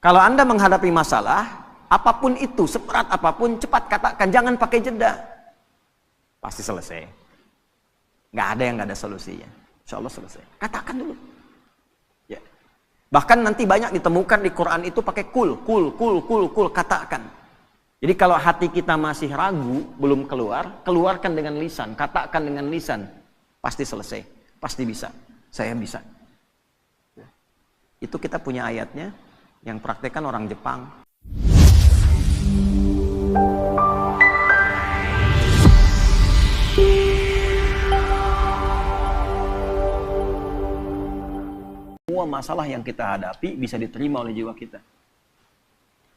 Kalau Anda menghadapi masalah, apapun itu, seberat apapun, cepat katakan, jangan pakai jeda. Pasti selesai. Nggak ada yang nggak ada solusinya. Insya Allah selesai. Katakan dulu. Ya. Bahkan nanti banyak ditemukan di Quran itu pakai kul, katakan. Jadi kalau hati kita masih ragu, belum keluar, keluarkan dengan lisan, katakan dengan lisan. Pasti selesai, pasti bisa. Saya bisa. Ya. Itu kita punya ayatnya, yang praktekkan orang Jepang. Semua masalah yang kita hadapi bisa diterima oleh jiwa kita.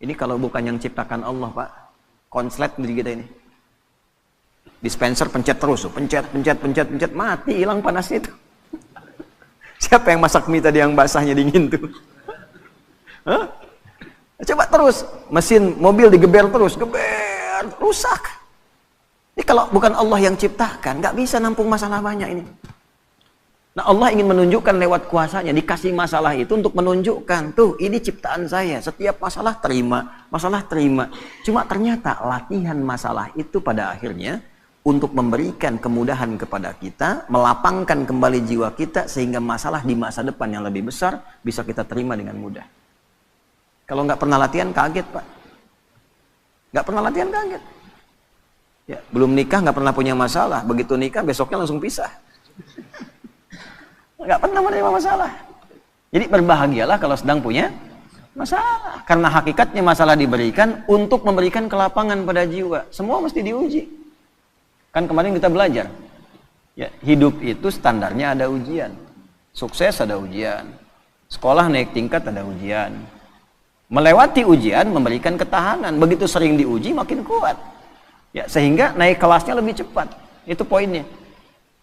Ini kalau bukan yang ciptakan Allah, Pak. Konslet diri kita ini. Dispenser pencet terus, pencet, mati, hilang panasnya itu. Siapa yang masak mie tadi yang basahnya dingin tuh? Hah? Coba terus, mesin mobil digeber terus, geber, rusak. Ini kalau bukan Allah yang ciptakan, nggak bisa nampung masalah banyak ini. Nah, Allah ingin menunjukkan lewat kuasanya, dikasih masalah itu untuk menunjukkan, tuh ini ciptaan saya, setiap masalah terima. Cuma ternyata latihan masalah itu pada akhirnya untuk memberikan kemudahan kepada kita, melapangkan kembali jiwa kita, sehingga masalah di masa depan yang lebih besar bisa kita terima dengan mudah. Kalau nggak pernah latihan, kaget, Pak. Nggak pernah latihan, kaget. Ya, belum nikah nggak pernah punya masalah, begitu nikah besoknya langsung pisah. Nggak pernah menerima masalah. Jadi berbahagialah kalau sedang punya masalah, karena hakikatnya masalah diberikan untuk memberikan kelapangan pada jiwa. Semua mesti diuji. Kan kemarin kita belajar, ya, hidup itu standarnya ada ujian. Sukses ada ujian, sekolah naik tingkat ada ujian. Melewati ujian memberikan ketahanan. Begitu sering diuji makin kuat, ya, sehingga naik kelasnya lebih cepat. Itu poinnya.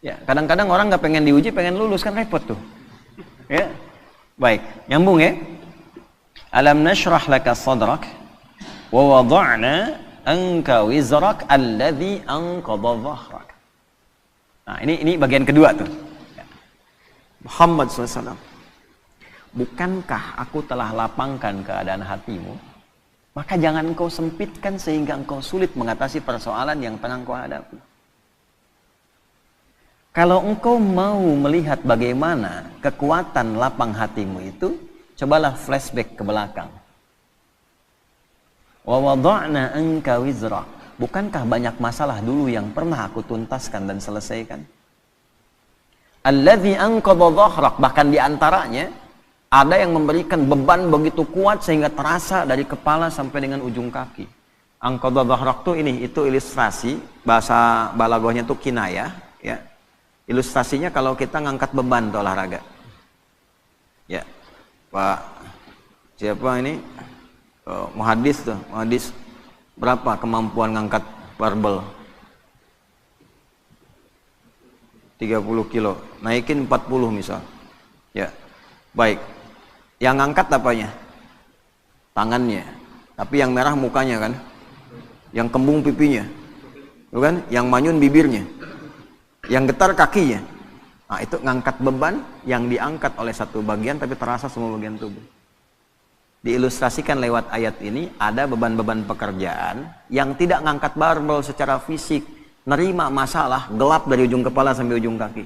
Ya, kadang-kadang orang nggak pengen diuji, pengen lulus, kan repot tuh. Ya, baik, nyambung ya. Alam nashrah laka sadrak wa wada'na anka wizrak alladhi anqadha dhahrak. Nah, ini bagian kedua tuh. Muhammad SAW, bukankah aku telah lapangkan keadaan hatimu? Maka jangan engkau sempitkan sehingga engkau sulit mengatasi persoalan yang tengah engkau hadapi. Kalau engkau mau melihat bagaimana kekuatan lapang hatimu itu, cobalah flashback ke belakang. Wa wada'na anka wizrak. Bukankah banyak masalah dulu yang pernah aku tuntaskan dan selesaikan? Alladzi anqadha dhahrak, bahkan diantaranya ada yang memberikan beban begitu kuat sehingga terasa dari kepala sampai dengan ujung kaki. Anqadha dhahrak tuh itu ilustrasi, bahasa balaghahnya tuh kinayah, ya. Ilustrasinya kalau kita ngangkat beban tuh olahraga. Ya. Pak siapa ini? Muhadis tuh, muhadis berapa kemampuan ngangkat barbel? 30 kilo, naikin 40 misal. Ya. Baik. Yang ngangkat apanya? Tangannya. Tapi yang merah mukanya kan? Yang kembung pipinya. Bukan? Yang manyun bibirnya. Yang getar kakinya. Nah, itu ngangkat beban yang diangkat oleh satu bagian tapi terasa semua bagian tubuh. Diilustrasikan lewat ayat ini, ada beban-beban pekerjaan yang tidak ngangkat barbel secara fisik, nerima masalah, gelap dari ujung kepala sampai ujung kaki.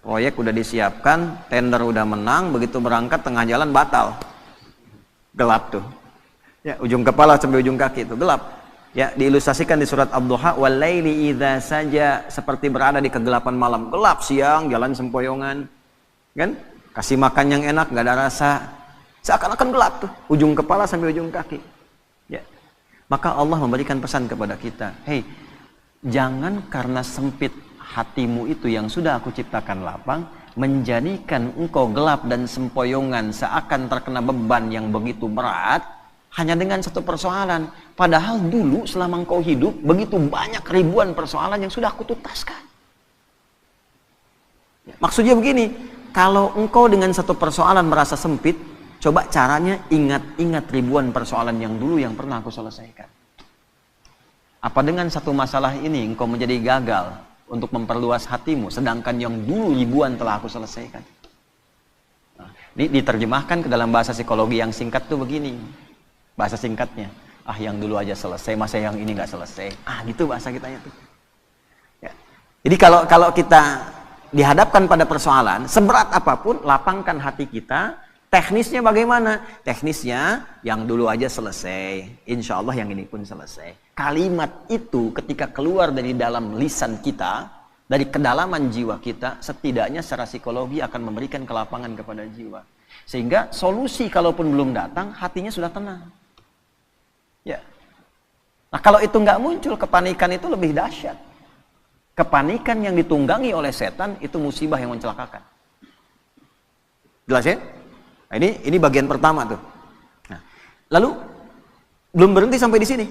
Proyek udah disiapkan, tender udah menang, begitu berangkat tengah jalan batal. Gelap tuh. Ya, ujung kepala sampai ujung kaki itu gelap. Ya, diilustrasikan di surat Ad-Duha, walaili idza saja, seperti berada di kegelapan malam. Gelap siang, jalan sempoyongan. Kan? Kasih makan yang enak, gak ada rasa. Seakan-akan gelap tuh, ujung kepala sampai ujung kaki. Ya. Maka Allah memberikan pesan kepada kita, hei, jangan karena sempit hatimu itu yang sudah aku ciptakan lapang, menjadikan engkau gelap dan sempoyongan seakan terkena beban yang begitu berat, hanya dengan satu persoalan. Padahal dulu selama engkau hidup, begitu banyak ribuan persoalan yang sudah aku tuntaskan. Ya, maksudnya begini, kalau engkau dengan satu persoalan merasa sempit, coba caranya ingat-ingat ribuan persoalan yang dulu yang pernah aku selesaikan. Apa dengan satu masalah ini engkau menjadi gagal untuk memperluas hatimu, sedangkan yang dulu ribuan telah aku selesaikan? Nah, Diterjemahkan ke dalam bahasa psikologi yang singkat tuh begini. Bahasa singkatnya, yang dulu aja selesai, masa yang ini nggak selesai. Gitu bahasa kitanya tuh. Ya. Jadi kalau kita dihadapkan pada persoalan, seberat apapun, lapangkan hati kita. Teknisnya bagaimana? Teknisnya yang dulu aja selesai, insya Allah yang ini pun selesai. Kalimat itu ketika keluar dari dalam lisan kita, dari kedalaman jiwa kita, setidaknya secara psikologi akan memberikan kelapangan kepada jiwa. Sehingga solusi kalaupun belum datang, hatinya sudah tenang. Ya. Nah kalau itu nggak muncul, kepanikan itu lebih dahsyat. Kepanikan yang ditunggangi oleh setan itu musibah yang mencelakakan. Jelas ya? Nah, ini bagian pertama tuh. Nah, lalu belum berhenti sampai di sini.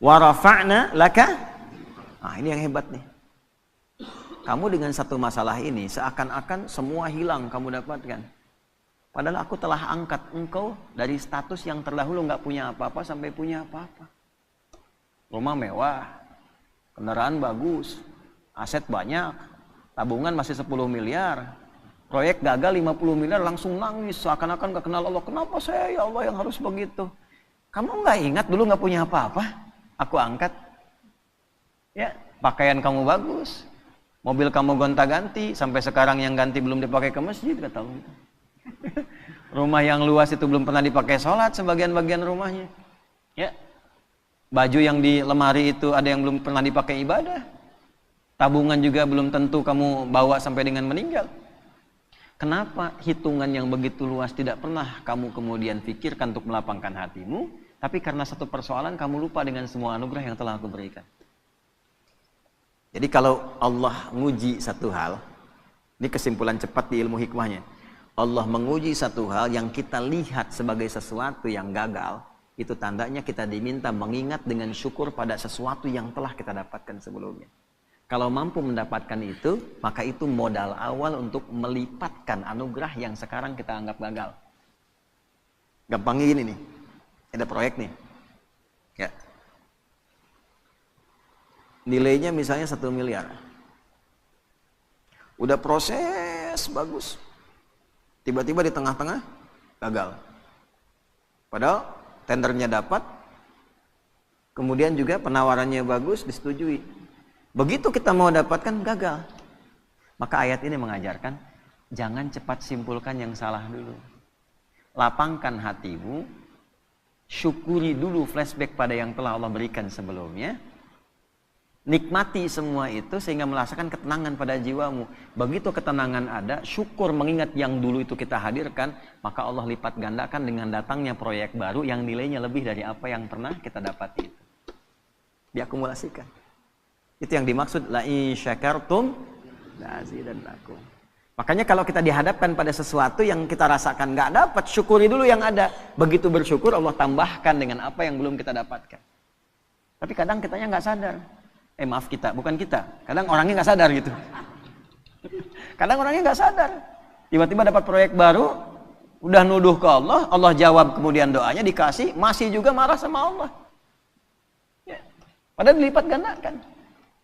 Wa rafa'na laka. Ini yang hebat nih. Kamu dengan satu masalah ini seakan-akan semua hilang kamu dapatkan. Padahal aku telah angkat engkau dari status yang terdahulu nggak punya apa-apa sampai punya apa-apa. Rumah mewah, kendaraan bagus, aset banyak, tabungan masih 10 miliar. Proyek gagal 50 miliar langsung nangis seakan-akan gak kenal Allah. Kenapa saya ya Allah yang harus begitu? Kamu gak ingat dulu gak punya apa-apa? Aku angkat. Ya, pakaian kamu bagus. Mobil kamu gonta-ganti. Sampai sekarang yang ganti belum dipakai ke masjid. Gak tahu. Rumah yang luas itu belum pernah dipakai sholat sebagian-bagian rumahnya. Ya. Baju yang di lemari itu ada yang belum pernah dipakai ibadah. Tabungan juga belum tentu kamu bawa sampai dengan meninggal. Kenapa hitungan yang begitu luas tidak pernah kamu kemudian pikirkan untuk melapangkan hatimu, tapi karena satu persoalan kamu lupa dengan semua anugerah yang telah aku berikan. Jadi kalau Allah menguji satu hal, ini kesimpulan cepat di ilmu hikmahnya. Allah menguji satu hal yang kita lihat sebagai sesuatu yang gagal, itu tandanya kita diminta mengingat dengan syukur pada sesuatu yang telah kita dapatkan sebelumnya. Kalau mampu mendapatkan itu, maka itu modal awal untuk melipatkan anugerah yang sekarang kita anggap gagal. Gampangnya gini nih, ada proyek nih. Ya. Nilainya misalnya 1 miliar. Udah proses bagus. Tiba-tiba di tengah-tengah gagal. Padahal tendernya dapat, kemudian juga penawarannya bagus, disetujui. Begitu kita mau dapatkan, gagal. Maka ayat ini mengajarkan, jangan cepat simpulkan yang salah dulu. Lapangkan hatimu, syukuri dulu flashback pada yang telah Allah berikan sebelumnya. Nikmati semua itu sehingga merasakan ketenangan pada jiwamu. Begitu ketenangan ada, syukur mengingat yang dulu itu kita hadirkan, maka Allah lipat gandakan dengan datangnya proyek baru yang nilainya lebih dari apa yang pernah kita dapati itu. Diakumulasikan. Itu yang dimaksud la in syakartum la azidannakum. Makanya kalau kita dihadapkan pada sesuatu yang kita rasakan nggak dapat, syukuri dulu yang ada. Begitu bersyukur Allah tambahkan dengan apa yang belum kita dapatkan. Tapi kadang kitanya nggak sadar. Maaf kita, bukan kita. Kadang orangnya nggak sadar gitu. Kadang orangnya nggak sadar. Tiba-tiba dapat proyek baru, udah nuduh ke Allah, Allah jawab kemudian doanya dikasih, masih juga marah sama Allah. Ya. Padahal dilipat gandakan.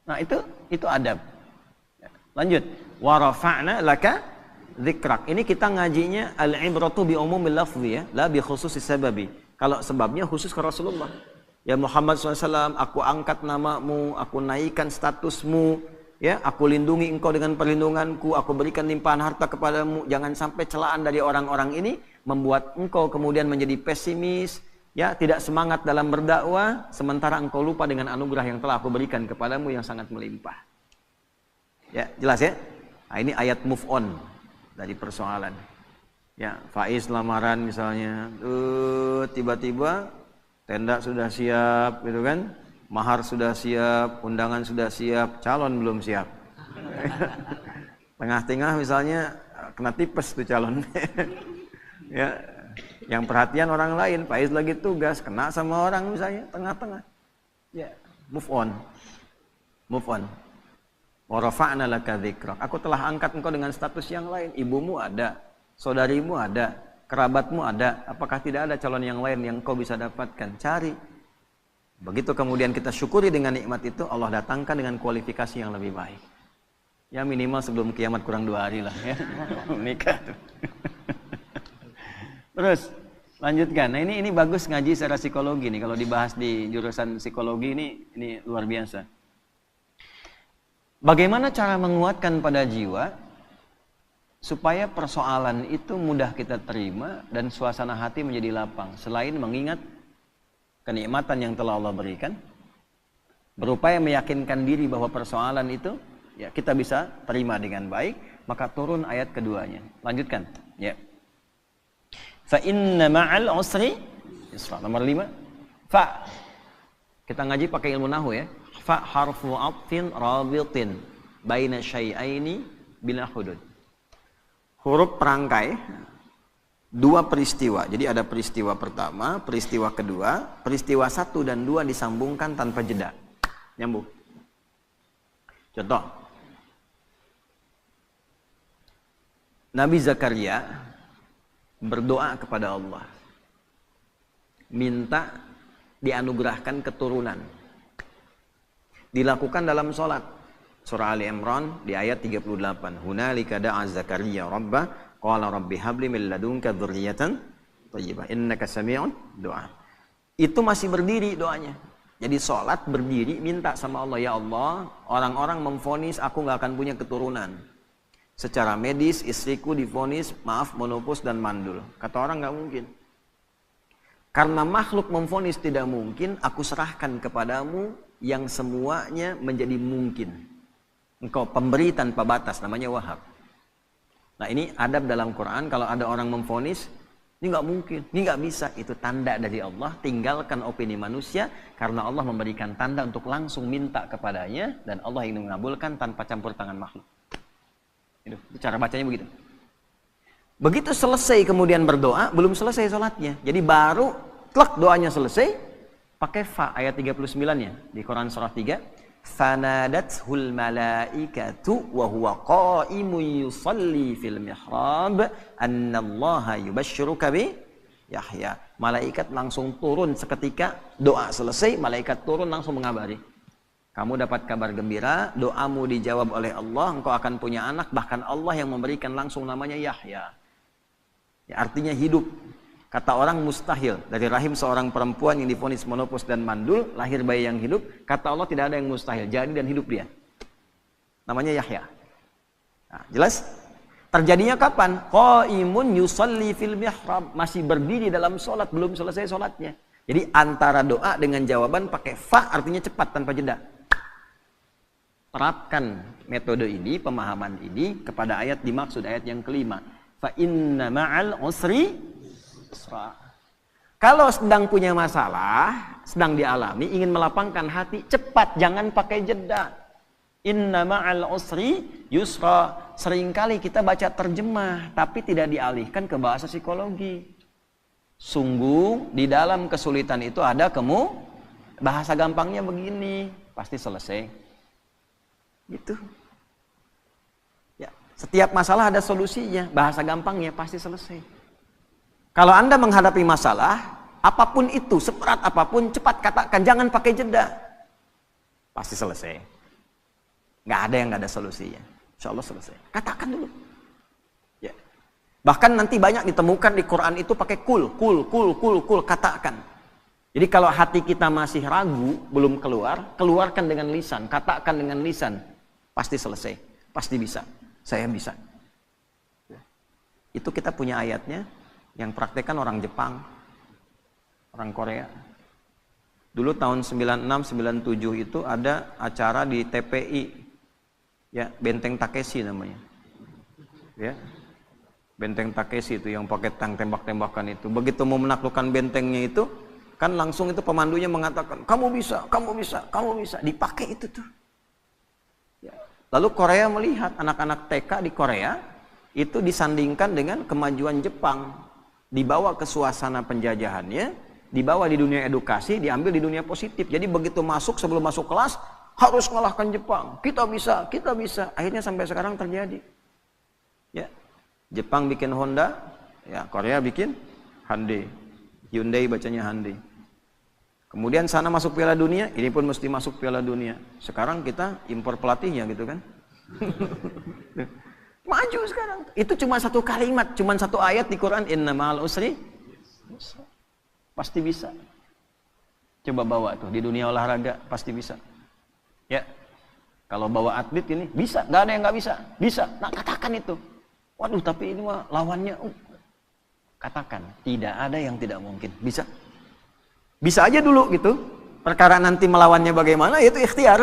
Nah itu adab. Lanjut. Wa rafa'na laka dzikrak. Ini kita ngajinya al-ibratu bi umumil lafzi ya, la bi khususis sababi. Kalau sebabnya khusus ke Rasulullah. Ya Muhammad SAW, aku angkat namamu, aku naikkan statusmu, ya, aku lindungi engkau dengan perlindunganku, aku berikan limpahan harta kepadamu. Jangan sampai celaan dari orang-orang ini membuat engkau kemudian menjadi pesimis. Ya, tidak semangat dalam berdakwah, sementara engkau lupa dengan anugerah yang telah aku berikan kepadamu yang sangat melimpah. Ya, jelas ya? Nah, ini ayat move on dari persoalan. Ya, Faiz lamaran misalnya, tiba-tiba tenda sudah siap, gitu kan? Mahar sudah siap, undangan sudah siap, calon belum siap. Tengah-tengah misalnya kena tipes tuh calon. Ya. Yang perhatian orang lain, Faiz lagi tugas, kena sama orang misalnya, tengah-tengah. Ya, move on. Move on. Wa rafa'na laka dzikrak. Aku telah angkat engkau dengan status yang lain. Ibumu ada, saudarimu ada, kerabatmu ada. Apakah tidak ada calon yang lain yang kau bisa dapatkan? Cari. Begitu kemudian kita syukuri dengan nikmat itu, Allah datangkan dengan kualifikasi yang lebih baik. Ya minimal sebelum kiamat kurang 2 hari lah ya. Nikah tuh. Terus lanjutkan. Nah, ini bagus ngaji secara psikologi nih. Kalau dibahas di jurusan psikologi ini luar biasa. Bagaimana cara menguatkan pada jiwa supaya persoalan itu mudah kita terima dan suasana hati menjadi lapang, selain mengingat kenikmatan yang telah Allah berikan, berupaya meyakinkan diri bahwa persoalan itu ya kita bisa terima dengan baik, maka turun ayat keduanya. Lanjutkan ya. Fa inna ma'al usri yusra. Nomor 5. Fa. Kita ngaji pakai ilmu nahwu ya. Fa harfu atfin rabitin baina syai'aini bila hudud. Huruf perangkai 2 peristiwa. Jadi ada peristiwa pertama, peristiwa kedua, peristiwa 1 dan 2 disambungkan tanpa jeda. Nyambung. Contoh. Nabi Zakaria berdoa kepada Allah. Minta dianugerahkan keturunan. Dilakukan dalam sholat. Surah Ali Imran di ayat 38. Hunalika da'a Zakaria rabbah qala rabbi habli min ladunka dzurriyyatan thayyibah innaka sami'un du'a. Itu masih berdiri doanya. Jadi sholat berdiri minta sama Allah, ya Allah, orang-orang memvonis aku nggak akan punya keturunan. Secara medis istriku divonis maaf menopause dan mandul. Kata orang nggak mungkin. Karena makhluk memvonis tidak mungkin, aku serahkan kepadamu yang semuanya menjadi mungkin. Engkau pemberi tanpa batas, namanya Wahhab. Nah ini adab dalam Quran, kalau ada orang memvonis, ini nggak mungkin, ini nggak bisa, itu tanda dari Allah. Tinggalkan opini manusia, karena Allah memberikan tanda untuk langsung minta kepadanya, dan Allah ingin mengabulkan tanpa campur tangan makhluk. Itu cara bacanya begitu. Begitu selesai kemudian berdoa, belum selesai sholatnya. Jadi baru klak doanya selesai, pakai fa ayat 39-nya di Quran surah 3. Fanadathul malaikatu wa huwa qa'imun yusalli fil mihrab annallaha yubashshiruka bi Yahya. Malaikat langsung turun seketika doa selesai, malaikat turun langsung mengabari. Kamu dapat kabar gembira, doamu dijawab oleh Allah, engkau akan punya anak, bahkan Allah yang memberikan langsung namanya Yahya. Ya, artinya hidup. Kata orang mustahil, dari rahim seorang perempuan yang divonis menopause dan mandul, lahir bayi yang hidup, kata Allah tidak ada yang mustahil, jadi dan hidup dia. Namanya Yahya. Nah, jelas? Terjadinya kapan? Qaimun yusalli fil mihrab, masih berdiri dalam sholat, belum selesai sholatnya. Jadi antara doa dengan jawaban pakai fa artinya cepat tanpa jeda. Terapkan metode ini, pemahaman ini kepada ayat dimaksud, ayat yang kelima. Fa inna ma'al usri yusra. Kalau sedang punya masalah, sedang dialami, ingin melapangkan hati, cepat, jangan pakai jeda. Inna ma'al usri yusra. Seringkali kita baca terjemah, tapi tidak dialihkan ke bahasa psikologi. Sungguh di dalam kesulitan itu ada bahasa gampangnya begini, pasti selesai. Gitu. Ya, setiap masalah ada solusinya, bahasa gampangnya pasti selesai. Kalau Anda menghadapi masalah, apapun itu, seberat apapun, cepat katakan, jangan pakai jeda. Pasti selesai. Nggak ada yang nggak ada solusinya. Insya Allah selesai. Katakan dulu. Ya. Bahkan nanti banyak ditemukan di Quran itu pakai kul, katakan. Jadi kalau hati kita masih ragu, belum keluar, keluarkan dengan lisan, katakan dengan lisan. Pasti selesai, pasti bisa. Saya bisa. Itu kita punya ayatnya, yang praktekkan orang Jepang, orang Korea. Dulu tahun 96-97 itu ada acara di TPI, ya Benteng Takeshi namanya. Ya, Benteng Takeshi itu yang pakai tank tembak-tembakan itu. Begitu mau menaklukkan bentengnya itu, kan langsung itu pemandunya mengatakan, kamu bisa, kamu bisa, kamu bisa. Dipakai itu tuh. Ya. Lalu Korea melihat anak-anak TK di Korea itu disandingkan dengan kemajuan Jepang, dibawa ke suasana penjajahannya, dibawa di dunia edukasi, diambil di dunia positif. Jadi begitu masuk, sebelum masuk kelas harus mengalahkan Jepang. Kita bisa, kita bisa. Akhirnya sampai sekarang terjadi. Ya, Jepang bikin Honda, ya Korea bikin Hyundai. Hyundai bacanya Hyundai. Kemudian sana masuk Piala Dunia, ini pun mesti masuk Piala Dunia. Sekarang kita impor pelatihnya gitu kan. Maju sekarang. Itu cuma satu kalimat, cuma satu ayat di Quran, inna ma'al usri. Pasti bisa. Coba bawa tuh di dunia olahraga, pasti bisa. Ya. Kalau bawa atlet ini bisa, nggak ada yang nggak bisa. Bisa. Nah, katakan itu. Waduh, tapi ini mah lawannya. Katakan, tidak ada yang tidak mungkin. Bisa. Bisa aja dulu gitu. Perkara nanti melawannya bagaimana, itu ikhtiar.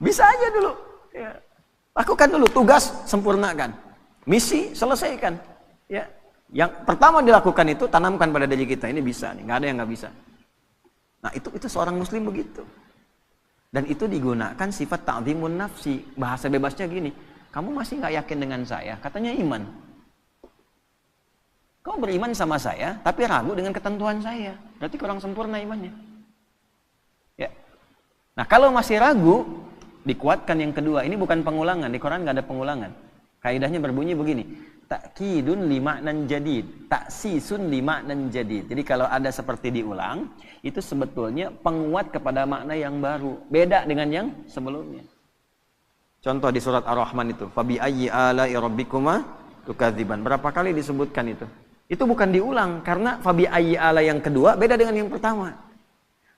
Bisa aja dulu. Ya. Lakukan dulu, tugas sempurnakan. Misi selesaikan. Ya. Yang pertama dilakukan itu, tanamkan pada diri kita. Ini bisa nih, nggak ada yang nggak bisa. Nah, itu seorang muslim begitu. Dan itu digunakan sifat ta'zimun nafsi. Bahasa bebasnya gini, kamu masih nggak yakin dengan saya? Katanya iman. Kamu beriman sama saya, tapi ragu dengan ketentuan saya. Berarti kurang sempurna imannya. Ya. Nah, kalau masih ragu, dikuatkan yang kedua. Ini bukan pengulangan, di Quran nggak ada pengulangan. Kaidahnya berbunyi begini, takkidun lima'nan jadid, taksisun lima'nan jadid. Jadi kalau ada seperti diulang, itu sebetulnya penguat kepada makna yang baru, beda dengan yang sebelumnya. Contoh di surat Ar-Rahman itu, fabi ayyi ala'i rabbikuma tukadziban. Berapa kali disebutkan itu? Itu bukan diulang, karena fabi ayyi ala yang kedua beda dengan yang pertama.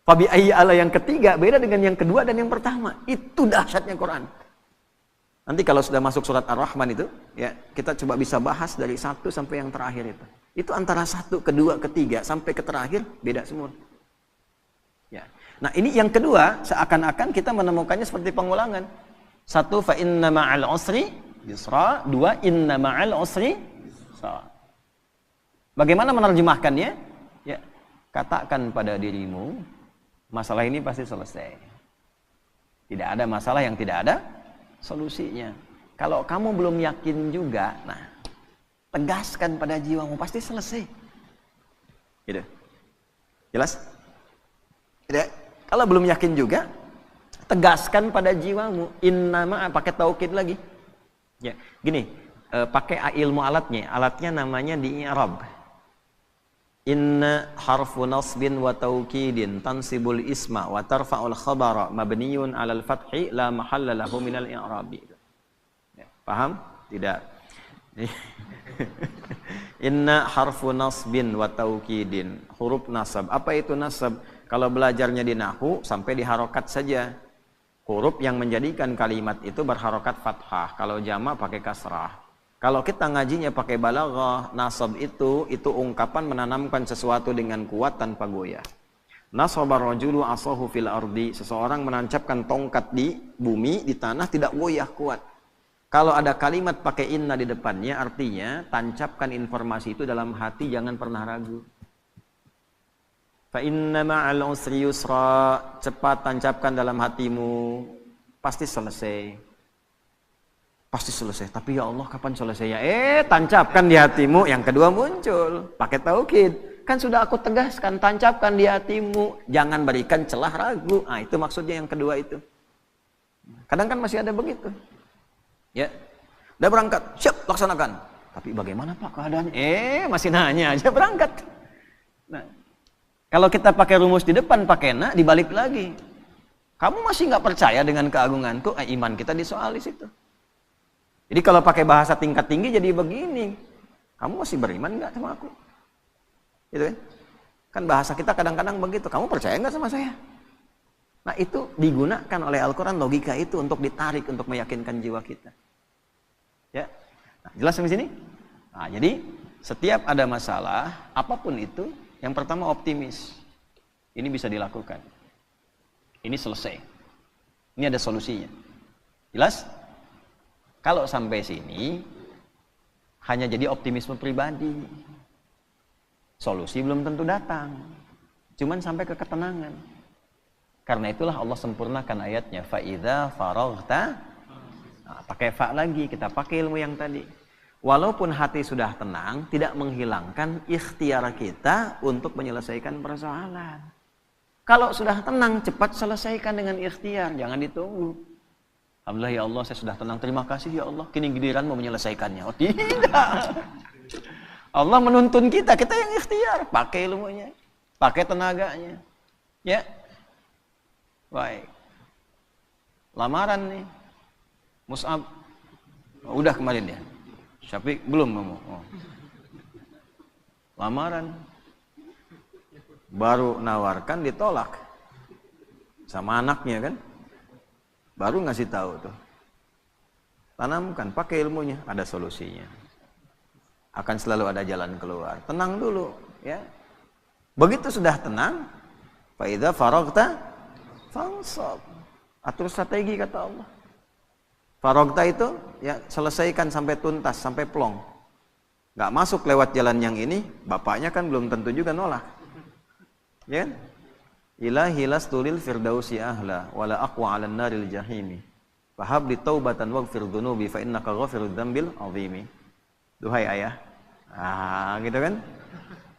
Fabi ayyi ala yang ketiga beda dengan yang kedua dan yang pertama. Itu dahsyatnya Quran. Nanti kalau sudah masuk surat Ar-Rahman itu, ya kita coba bisa bahas dari satu sampai yang terakhir itu. Itu antara satu, kedua, ketiga sampai ke terakhir beda semua. Ya. Nah, ini yang kedua, seakan-akan kita menemukannya seperti pengulangan. Satu, fa inna ma'al usri yusra. Dua, inna ma'al usri yusra. Bagaimana menerjemahkannya? Ya, katakan pada dirimu, masalah ini pasti selesai. Tidak ada masalah yang tidak ada solusinya. Kalau kamu belum yakin juga, nah, tegaskan pada jiwamu, pasti selesai. Gitu. Jelas? Tidak. Kalau belum yakin juga, tegaskan pada jiwamu. Innama, pakai taukid lagi. Ya, gini, pakai ilmu alatnya. Alatnya namanya di i'rab. Inna harfu nasbin wa taukidin tansibul isma wa tarfa'ul khabara mabniyun 'alal fathi la mahalla lahu minal i'rabi. Ya, paham? Tidak. Inna harfu nasbin wa taukidin, huruf nasab. Apa itu nasab? Kalau belajarnya di nahwu sampai di harokat saja. Huruf yang menjadikan kalimat itu berharokat fathah. Kalau jama pakai kasrah. Kalau kita ngajinya pakai balaghah, nasab itu ungkapan menanamkan sesuatu dengan kuat tanpa goyah. Nasabar rajulu asahu fil ardi, seseorang menancapkan tongkat di bumi, di tanah, tidak goyah, kuat. Kalau ada kalimat pakai inna di depannya, artinya tancapkan informasi itu dalam hati, jangan pernah ragu. Fa inna ma'al usri yusra, cepat tancapkan dalam hatimu, pasti selesai. Pasti selesai, tapi ya Allah kapan selesainya? Tancapkan di hatimu. Yang kedua muncul, pakai taukid. Kan sudah aku tegaskan, tancapkan di hatimu. Jangan berikan celah ragu. Nah, itu maksudnya yang kedua itu. Kadang kan masih ada begitu. Ya, udah berangkat, siap, laksanakan. Tapi bagaimana Pak keadaannya? Masih nanya aja, berangkat. Nah, kalau kita pakai rumus di depan, pakai na, dibalik lagi. Kamu masih nggak percaya dengan keagunganku? Iman kita disoal di situ. Jadi kalau pakai bahasa tingkat tinggi jadi begini, kamu masih beriman nggak sama aku? Gitu kan? Kan bahasa kita kadang-kadang begitu, kamu percaya nggak sama saya? Nah, itu digunakan oleh Al-Quran, logika itu untuk ditarik, untuk meyakinkan jiwa kita. Ya, nah, jelas sampai sini? Nah, jadi setiap ada masalah, apapun itu, yang pertama optimis. Ini bisa dilakukan. Ini selesai. Ini ada solusinya. Jelas? Kalau sampai sini, hanya jadi optimisme pribadi. Solusi belum tentu datang. Cuman sampai ke ketenangan. Karena itulah Allah sempurnakan ayatnya. Fa'idha faraghta. Nah, pakai fa lagi, kita pakai ilmu yang tadi. Walaupun hati sudah tenang, tidak menghilangkan ikhtiar kita untuk menyelesaikan persoalan. Kalau sudah tenang, cepat selesaikan dengan ikhtiar. Jangan ditunggu. Alhamdulillah ya Allah, saya sudah tenang. Terima kasih ya Allah. Kini giliran mau menyelesaikannya. Oh tidak. Allah menuntun kita yang ikhtiar. Pakai ilmunya. Pakai tenaganya. Ya. Baik. Lamaran nih. Mus'ab, oh, udah kemarin ya. Syafiq belum ngomong. Oh. Lamaran. Baru nawarkan ditolak. Sama anaknya kan. Baru ngasih tahu tuh. Tanamkan, pakai ilmunya, ada solusinya. Akan selalu ada jalan keluar. Tenang dulu, ya. Begitu sudah tenang, fa idza faragta fansab. Atur strategi kata Allah. Faragta itu ya selesaikan sampai tuntas, sampai plong. Nggak masuk lewat jalan yang ini, bapaknya kan belum tentu juga nolak. Ya kan? Ilahi lastulil firdausi ahla wala aqwa 'alan naril jahimi. Fahab li taubatan waghfir dzunubi fa innaka ghafirudz dzambil 'azimi. Duhai ayah. Gitu kan?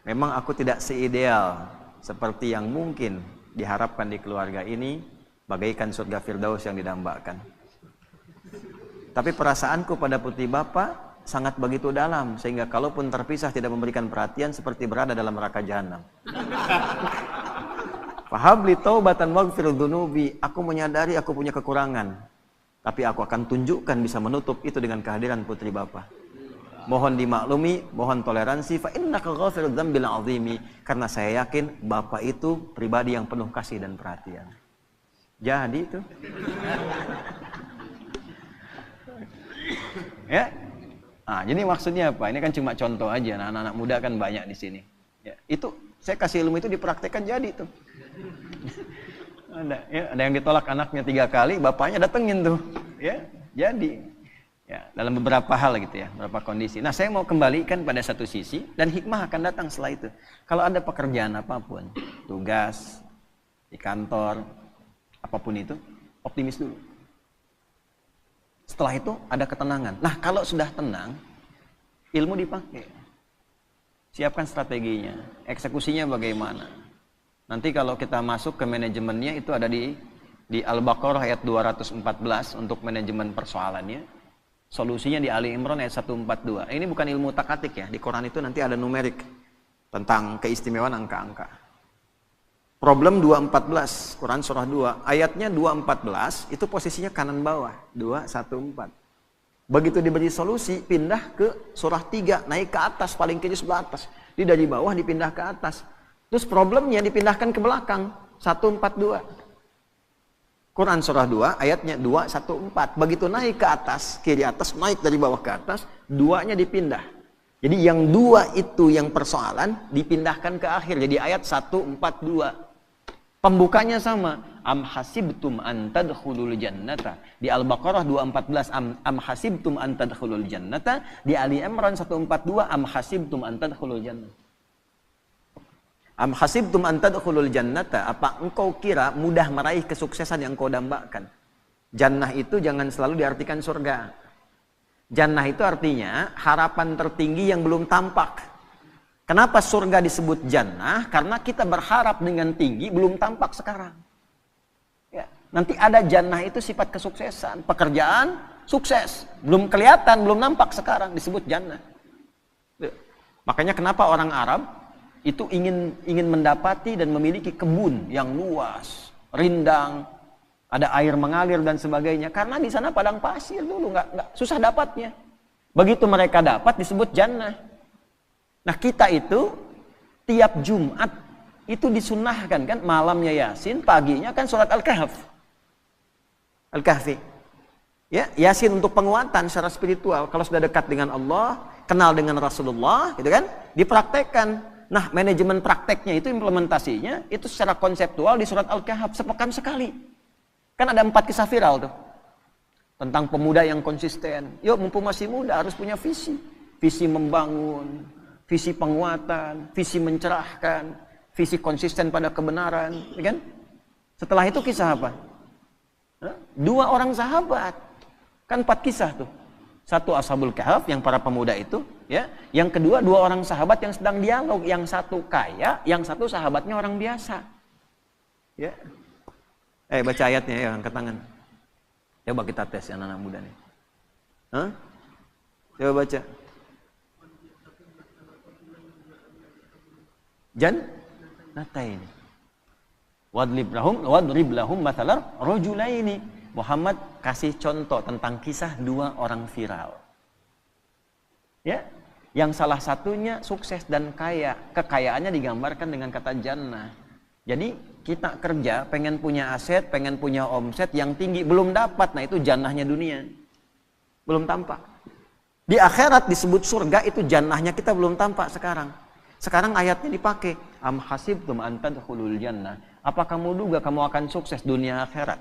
Memang aku tidak seideal seperti yang mungkin diharapkan di keluarga ini, bagaikan surga firdaus yang didambakan. Tapi perasaanku pada putri bapak sangat begitu dalam, sehingga kalaupun terpisah tidak memberikan perhatian seperti berada dalam neraka jahanam. Fahabli taubatan waghfir dzunubi. Aku menyadari aku punya kekurangan, tapi aku akan tunjukkan bisa menutup itu dengan kehadiran putri bapak. Mohon dimaklumi, mohon toleransi. Fa innaka ghafirudz dzambil 'azimi. Karena saya yakin bapak itu pribadi yang penuh kasih dan perhatian. Jadi itu. Ya. Jadi maksudnya apa? Ini kan cuma contoh aja. Nah, anak-anak muda kan banyak di sini. Ya, itu saya kasih ilmu itu dipraktekkan jadi tuh. Ada yang ditolak anaknya 3 kali, bapaknya datengin tuh. Ya, jadi. Ya, dalam beberapa hal gitu ya, beberapa kondisi. Nah, saya mau kembalikan pada satu sisi dan hikmah akan datang setelah itu. Kalau ada pekerjaan apapun, tugas di kantor, apapun itu, optimis dulu. Setelah itu ada ketenangan. Nah, kalau sudah tenang, ilmu dipakai. Siapkan strateginya, eksekusinya bagaimana. Nanti kalau kita masuk ke manajemennya itu ada di Al-Baqarah ayat 214 untuk manajemen persoalannya. Solusinya di Ali Imran ayat 142. Ini bukan ilmu takatik ya. Di Quran itu nanti ada numerik tentang keistimewaan angka-angka. Problem 214, Quran surah 2, ayatnya 214, itu posisinya kanan bawah, 214. Begitu diberi solusi, pindah ke surah 3, naik ke atas, paling kiri sebelah atas. Di dari bawah dipindah ke atas. Terus problemnya dipindahkan ke belakang, 142. Quran surah 2 ayatnya 214. Begitu naik ke atas, kiri atas, naik dari bawah ke atas, 2-nya dipindah. Jadi yang 2 itu yang persoalan dipindahkan ke akhir. Jadi ayat 142. Pembukanya sama. Am hasibtum an tadkhulul jannata. Di Al-Baqarah 214 am hasibtum an tadkhulul jannata. Di Ali Imran 142 am hasibtum an tadkhulul jannata. Am hasibtum an tadkhulul jannata, apa engkau kira mudah meraih kesuksesan yang kau dambakan? Jannah itu jangan selalu diartikan surga. Jannah itu artinya harapan tertinggi yang belum tampak. Kenapa surga disebut jannah? Karena kita berharap dengan tinggi belum tampak sekarang. Ya, nanti ada jannah itu sifat kesuksesan, pekerjaan sukses, belum kelihatan, belum nampak sekarang disebut jannah. Ya. Makanya kenapa orang Arab itu ingin mendapati dan memiliki kebun yang luas, rindang, ada air mengalir dan sebagainya. Karena di sana padang pasir dulu, nggak susah dapatnya. Begitu mereka dapat disebut jannah. Nah, kita itu tiap Jumat itu disunahkan kan, malamnya Yasin, paginya kan surat Al-Kahfi. Ya, Yasin untuk penguatan secara spiritual. Kalau sudah dekat dengan Allah, kenal dengan Rasulullah, gitu kan, dipraktekkan. Nah, manajemen prakteknya itu, implementasinya itu secara konseptual di surat Al-Kahf sepekan sekali. Kan ada 4 kisah viral tuh. Tentang pemuda yang konsisten. Yuk, mumpung masih muda harus punya visi. Visi membangun, visi penguatan, visi mencerahkan, visi konsisten pada kebenaran, ya kan? Setelah itu kisah apa? 2 orang sahabat. Kan 4 kisah tuh. 1 Ashabul Kahf yang para pemuda itu, ya. Yang kedua 2 orang sahabat yang sedang dialog, yang satu kaya, yang satu sahabatnya orang biasa. Ya. Baca ayatnya ya, angkat tangan. Coba kita tes yang anak muda nih. Coba baca. Jannatain. Wadrib lahum mathalar rajulaini. Muhammad kasih contoh tentang kisah dua orang viral. Ya, yang salah satunya sukses dan kaya. Kekayaannya digambarkan dengan kata jannah. Jadi kita kerja, pengen punya aset, pengen punya omset yang tinggi, belum dapat. Nah itu jannahnya dunia. Belum tampak. Di akhirat disebut surga, itu jannahnya kita belum tampak sekarang. Sekarang ayatnya dipakai. Am hasibtum an tadkhulul jannah. Apa kamu duga kamu akan sukses dunia akhirat?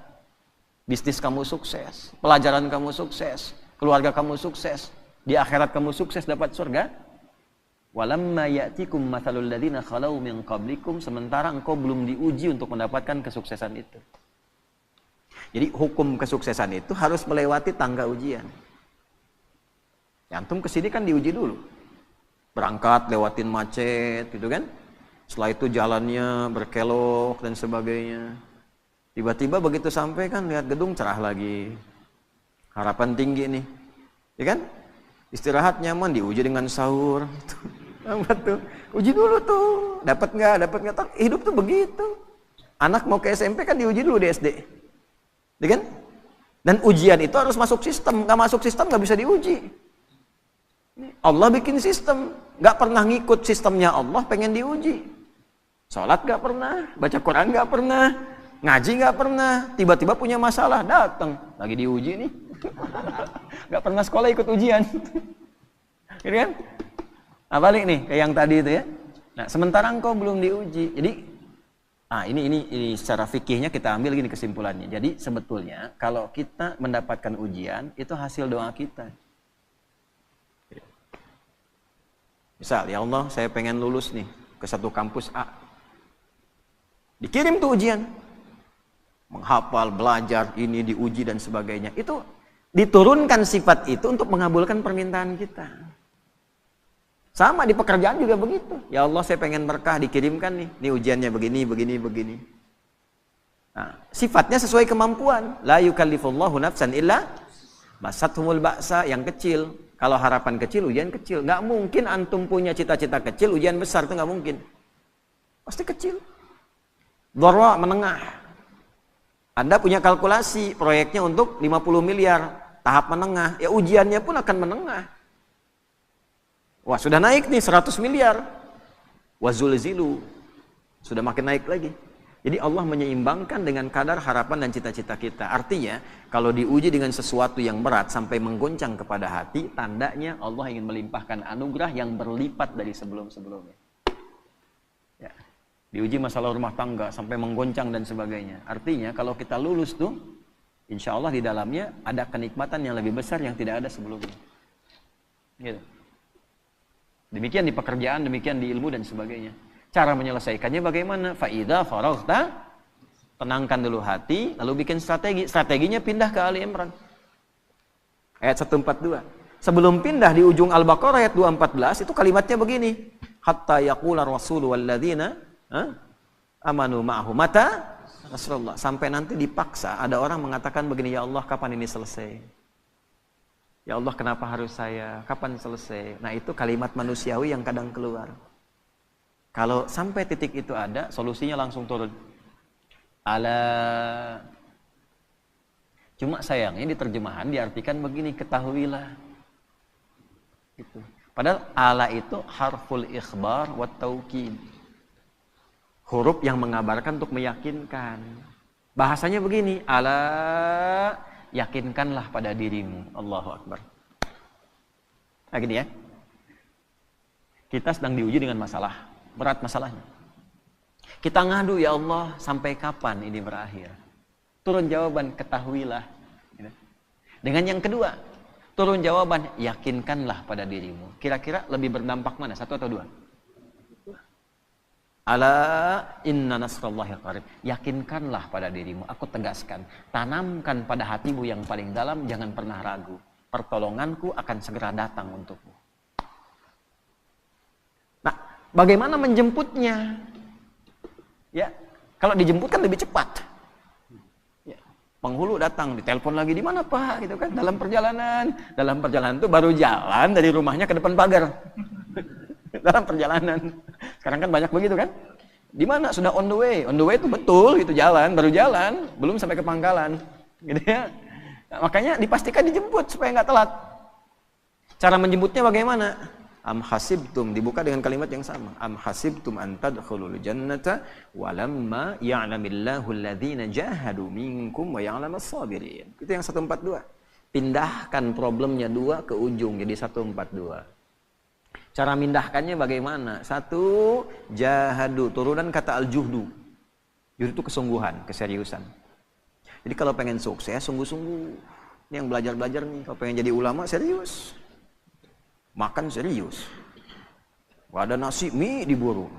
Bisnis kamu sukses, pelajaran kamu sukses, keluarga kamu sukses, di akhirat kamu sukses dapat surga? Walamma ya'tikum mathalul ladzina khalau min qablikum, sementara engkau belum diuji untuk mendapatkan kesuksesan itu. Jadi hukum kesuksesan itu harus melewati tangga ujian. Antum kesini kan diuji dulu. Berangkat lewatin macet gitu kan. Setelah itu jalannya berkelok dan sebagainya. Tiba-tiba begitu sampai kan lihat gedung cerah lagi. Harapan tinggi nih. Ya kan? Istirahat nyaman, diuji dengan sahur. Apa tuh? Uji dulu tuh. Dapat nggak? Hidup tuh begitu. Anak mau ke SMP kan diuji dulu di SD. Ya kan? Dan ujian itu harus masuk sistem. Nggak masuk sistem nggak bisa diuji. Allah bikin sistem. Nggak pernah ngikut sistemnya Allah, pengen diuji. Sholat nggak pernah, baca Quran nggak pernah, ngaji nggak pernah, tiba-tiba punya masalah, datang lagi diuji nih. Nggak pernah sekolah ikut ujian. Gitu kan? Nah, balik nih ke yang tadi itu ya. Nah, sementara engkau belum diuji. Jadi ini secara fikihnya kita ambil gini kesimpulannya. Jadi sebetulnya kalau kita mendapatkan ujian itu hasil doa kita. Misal, ya Allah, saya pengen lulus nih ke satu kampus A. Dikirim tuh ujian. Menghafal, belajar, ini diuji dan sebagainya. Itu diturunkan sifat itu untuk mengabulkan permintaan kita. Sama di pekerjaan juga begitu. Ya Allah, saya pengen berkah, dikirimkan nih. Ini ujiannya begini. Nah, sifatnya sesuai kemampuan. La yukallifullahu nafsan illa masathumul ba'sa, yang kecil. Kalau harapan kecil, ujian kecil. Nggak mungkin antum punya cita-cita kecil, ujian besar, itu nggak mungkin. Pasti kecil. Dharra, menengah. Anda punya kalkulasi, proyeknya untuk 50 miliar, tahap menengah. Ya ujiannya pun akan menengah. Wah, sudah naik nih 100 miliar. Wazulzilu. Sudah makin naik lagi. Jadi Allah menyeimbangkan dengan kadar harapan dan cita-cita kita. Artinya, kalau diuji dengan sesuatu yang berat sampai menggoncang kepada hati, tandanya Allah ingin melimpahkan anugerah yang berlipat dari sebelum-sebelumnya. Ya. Diuji masalah rumah tangga sampai menggoncang dan sebagainya. Artinya, kalau kita lulus tuh, insya Allah di dalamnya ada kenikmatan yang lebih besar yang tidak ada sebelumnya. Gitu. Demikian di pekerjaan, demikian di ilmu dan sebagainya. Cara menyelesaikannya bagaimana? Fa'idha faraghta, tenangkan dulu hati, lalu bikin strategi. Strateginya pindah ke Ali Imran. Ayat 142. Sebelum pindah di ujung Al-Baqarah ayat 214, itu kalimatnya begini. Hatta yaqula rasulu walladzina amanu ma'ahu mata Rasulullah. Sampai nanti dipaksa ada orang mengatakan begini, ya Allah, kapan ini selesai? Ya Allah, kenapa harus saya? Kapan selesai? Nah, itu kalimat manusiawi yang kadang keluar. Kalau sampai titik itu ada, solusinya langsung turun. Ala. Cuma sayangnya di terjemahan diartikan begini, ketahuilah. Gitu. Padahal ala itu harful ikhbar wa taukid. Huruf yang mengabarkan untuk meyakinkan. Bahasanya begini, ala, yakinkanlah pada dirimu. Allahu Akbar. Nah gini ya. Kita sedang diuji dengan masalah. Berat masalahnya. Kita ngadu, ya Allah, sampai kapan ini berakhir? Turun jawaban, ketahuilah. Dengan yang kedua, turun jawaban, yakinkanlah pada dirimu. Kira-kira lebih berdampak mana? Satu atau dua? Ala inna nasrallahi qarib. Yakinkanlah pada dirimu. Aku tegaskan, tanamkan pada hatimu yang paling dalam, jangan pernah ragu. Pertolonganku akan segera datang untukmu. Nah, bagaimana menjemputnya? Ya, kalau dijemput kan lebih cepat. Ya, penghulu datang, ditelepon lagi, di mana Pak? Gitu kan? Dalam perjalanan itu baru jalan dari rumahnya ke depan pagar. Dalam perjalanan. Sekarang kan banyak begitu kan? Di mana? Sudah on the way. On the way itu betul, itu jalan, baru jalan, belum sampai ke pangkalan. Gitu ya. Nah, makanya dipastikan dijemput supaya nggak telat. Cara menjemputnya bagaimana? Am hasibtum, dibuka dengan kalimat yang sama. Am hasibtum an tadkhulul jannata walamma ya'lamillahu alladhina jahadu minkum wa ya'lamas sabirin. Itu yang 142. Pindahkan problemnya 2 ke ujung jadi 142. Cara mindahkannya bagaimana? 1, jahadu, turunan kata al-juhdu. Juhdu itu kesungguhan, keseriusan. Jadi kalau pengen sukses, sungguh-sungguh. Ini yang belajar-belajar nih, kalau pengen jadi ulama, serius. Makan serius. Gak ada nasi, mie diburu.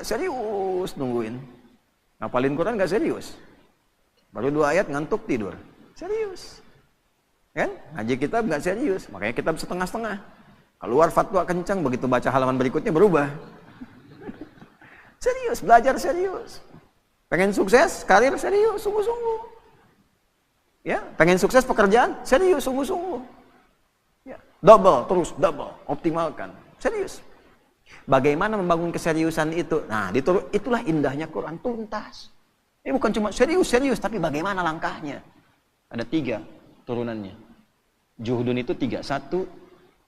Serius nungguin. Ngapalin Quran gak serius. Baru 2 ayat ngantuk tidur. Serius. Kan? Ngaji kitab gak serius. Makanya kitab setengah-setengah. Keluar fatwa kencang, begitu baca halaman berikutnya berubah. Serius, belajar serius. Pengen sukses, karir serius, sungguh-sungguh. Ya, pengen sukses pekerjaan, serius, sungguh-sungguh. Ya, double, terus double, optimalkan, serius. Bagaimana membangun keseriusan itu? Nah, itulah indahnya Quran, tuntas. Ini bukan cuma serius, tapi bagaimana langkahnya? Ada 3 turunannya. Juhdun itu 3. 1,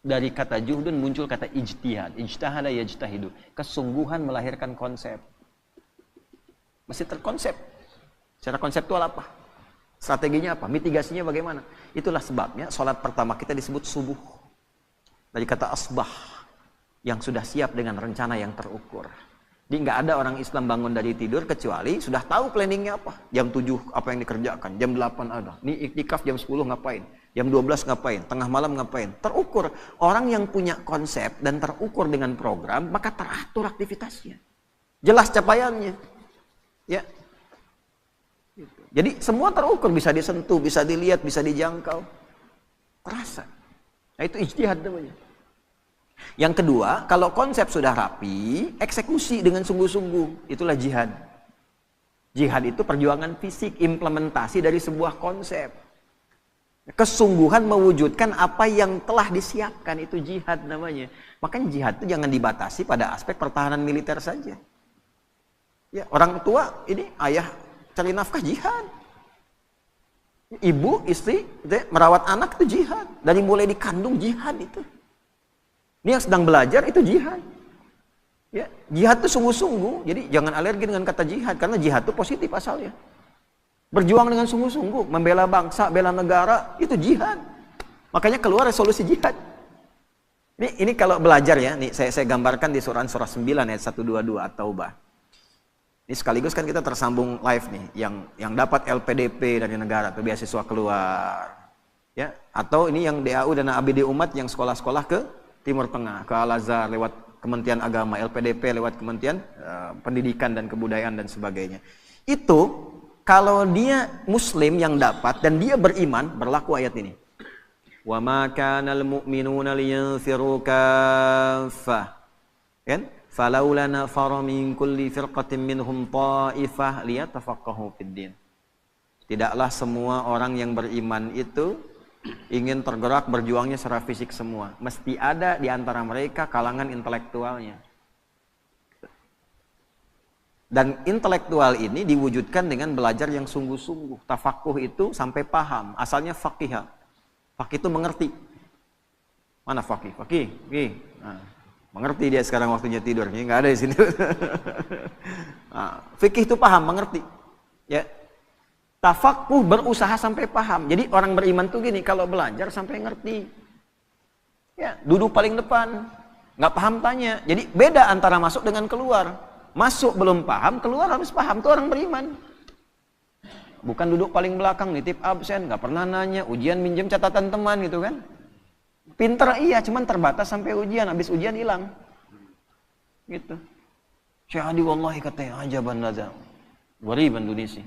dari kata juhdun muncul kata ijtihad. Ijtahada yajtahidu. Kesungguhan melahirkan konsep. Mesti terkonsep. Secara konseptual apa? Strateginya apa? Mitigasinya bagaimana? Itulah sebabnya sholat pertama kita disebut subuh. Dari kata asbah. Yang sudah siap dengan rencana yang terukur. Jadi nggak ada orang Islam bangun dari tidur kecuali sudah tahu planningnya apa. Jam 7 apa yang dikerjakan. Jam 8 ada. Ini iktikaf jam 10 ngapain. Jam 12 ngapain. Tengah malam ngapain. Terukur. Orang yang punya konsep dan terukur dengan program, maka teratur aktivitasnya. Jelas capaiannya. Ya, jadi semua terukur, bisa disentuh, bisa dilihat, bisa dijangkau, terasa. Nah itu ijtihad namanya. Yang kedua, kalau konsep sudah rapi, eksekusi dengan sungguh-sungguh, itulah jihad. Jihad itu perjuangan fisik, implementasi dari sebuah konsep. Kesungguhan mewujudkan apa yang telah disiapkan, itu jihad namanya. Makanya jihad itu jangan dibatasi pada aspek pertahanan militer saja. Ya, orang tua ini ayah cari nafkah jihad. Ibu, istri merawat anak itu jihad. Dari mulai dikandung jihad itu. Ini yang sedang belajar itu jihad. Ya, jihad itu sungguh-sungguh. Jadi jangan alergi dengan kata jihad karena jihad itu positif asalnya. Berjuang dengan sungguh-sungguh, membela bangsa, bela negara itu jihad. Makanya keluar resolusi jihad. Ini kalau belajar ya, nih saya gambarkan di surah 9 ayat 122 At-Taubah. Ini sekaligus kan kita tersambung live nih, yang dapat LPDP dari negara atau beasiswa keluar, ya, atau ini yang DAU dan ABD Umat yang sekolah-sekolah ke Timur Tengah, ke Al-Azhar lewat Kementerian Agama, LPDP lewat Kementerian Pendidikan dan Kebudayaan dan sebagainya. Itu kalau dia Muslim yang dapat dan dia beriman, berlaku ayat ini. Wa ma kanal mu'minuna liyanfiru kaffah. Kan? Falaula nafara min kulli firqatin minhum ta'ifah liyatafaqahu fid din. Tidaklah semua orang yang beriman itu ingin tergerak berjuangnya secara fisik semua. Mesti ada di antara mereka kalangan intelektualnya. Dan intelektual ini diwujudkan dengan belajar yang sungguh-sungguh. Tafakuh itu sampai paham. Asalnya faqih. Faqih itu mengerti. Mana faqih? Faqih. Nah. Mengerti dia sekarang waktunya tidur, ini nggak ada di sini. Nah, fikih itu paham, mengerti. Ya, tafakuh berusaha sampai paham. Jadi orang beriman tuh gini, kalau belajar sampai ngerti. Ya, duduk paling depan, nggak paham tanya. Jadi beda antara masuk dengan keluar. Masuk belum paham, keluar harus paham. Itu orang beriman. Bukan duduk paling belakang, nitip absen, nggak pernah nanya, ujian minjem catatan teman gitu kan. Pinter iya, cuman terbatas sampai ujian, habis ujian hilang. Gitu. Syahadi wallahi katanya ajaban lazam. Gharib Indonesia.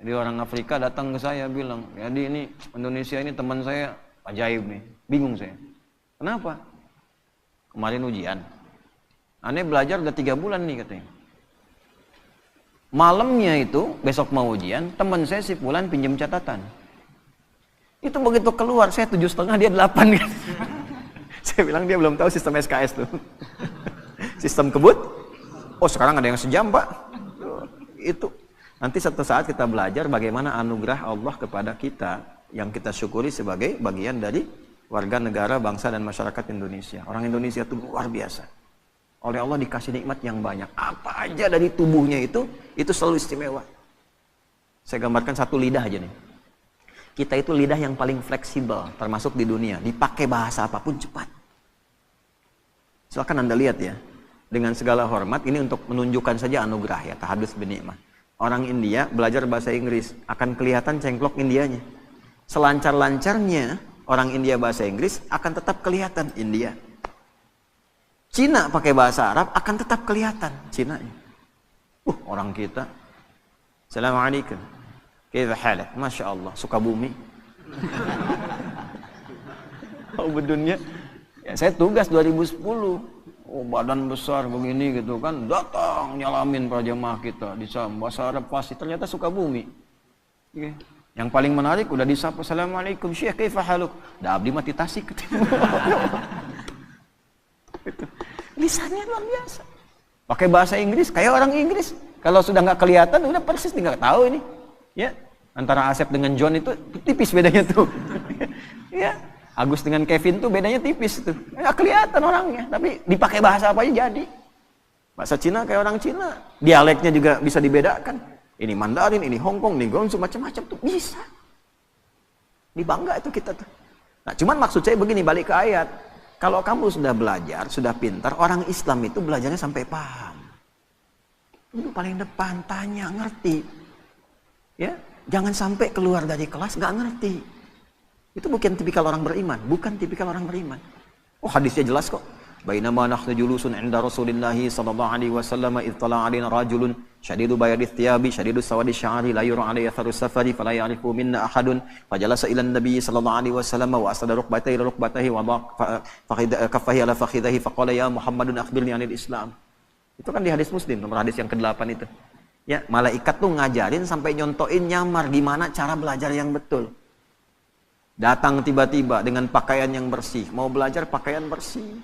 Jadi orang Afrika datang ke saya bilang, jadi ini Indonesia ini teman saya ajaib nih. Bingung saya. Kenapa? Kemarin ujian. Aneh belajar udah 3 bulan nih katanya. Malamnya itu, besok mau ujian, teman saya si Fulan pinjam catatan. Itu begitu keluar, saya 7,5, dia 8 kan. Saya bilang dia belum tahu sistem SKS tuh. Sistem kebut. Oh sekarang ada yang sejam pak. Itu Nanti satu saat kita belajar bagaimana anugerah Allah kepada kita yang kita syukuri sebagai bagian dari warga negara, bangsa dan masyarakat Indonesia. Orang Indonesia itu luar biasa. Oleh Allah dikasih nikmat yang banyak. Apa aja dari tubuhnya itu selalu istimewa. Saya gambarkan satu lidah aja nih. Kita itu lidah yang paling fleksibel termasuk di dunia. Dipakai bahasa apapun cepat. Silakan Anda lihat ya. Dengan segala hormat, ini untuk menunjukkan saja anugerah ya, tahadus binikmah. Orang India belajar bahasa Inggris, akan kelihatan cengklok Indianya. Selancar-lancarnya orang India bahasa Inggris, akan tetap kelihatan India. Cina pakai bahasa Arab, akan tetap kelihatan Cinanya. Orang kita. Assalamualaikum. Kaifa halak? Masya Allah, suka bumi. Bedunya. Ya, saya tugas 2010. Badan besar begini gitu kan, datang nyalamin para jemaah kita di bahasa Arab pasti, ternyata suka bumi. Okay. Yang paling menarik udah disapa, Assalamualaikum Syekh, kaifa haluk? Dah abdi mati Tasik. Lisannya luar biasa. Pakai bahasa Inggris kayak orang Inggris. Kalau sudah nggak kelihatan udah persis nggak tahu ini. Ya, antara Asep dengan John itu tipis bedanya tuh. Ya. Agus dengan Kevin tuh bedanya tipis tuh. Nggak kelihatan orangnya, tapi dipakai bahasa apa aja jadi. Bahasa Cina kayak orang Cina. Dialeknya juga bisa dibedakan. Ini Mandarin, ini Hongkong, ini Guangzhou, macam-macam tuh bisa. Dibangga itu kita tuh. Nah, cuman maksud saya begini, balik ke ayat. Kalau kamu sudah belajar, sudah pintar, orang Islam itu belajarnya sampai paham. Duduk paling depan, tanya, ngerti. Ya, jangan sampai keluar dari kelas nggak ngerti. Itu bukan tipikal orang beriman, bukan tipikal orang beriman. Oh, hadisnya jelas kok. Bainama nahnu julusun 'inda Rasulillah sallallahu alaihi wasallam idh tala'a 'alaina rajulun shadidu bayadith thiyabi shadidu sawadi sya'ri la yura 'alayhi atharu safari fala ya'rifu minna ahadun fajalasa ila an-nabiy sallallahu alaihi wasallam wa asada rukbatayhi ila rukbatayhi wa kaffahi ala fakhidhihi faqala ya Muhammadun akhbirni 'anil Islam. Itu kan di hadis Muslim, nomor hadis yang ke-8 itu. Ya, malaikat tuh ngajarin sampai nyontoin nyamar gimana cara belajar yang betul. Datang tiba-tiba dengan pakaian yang bersih. Mau belajar pakaian bersih.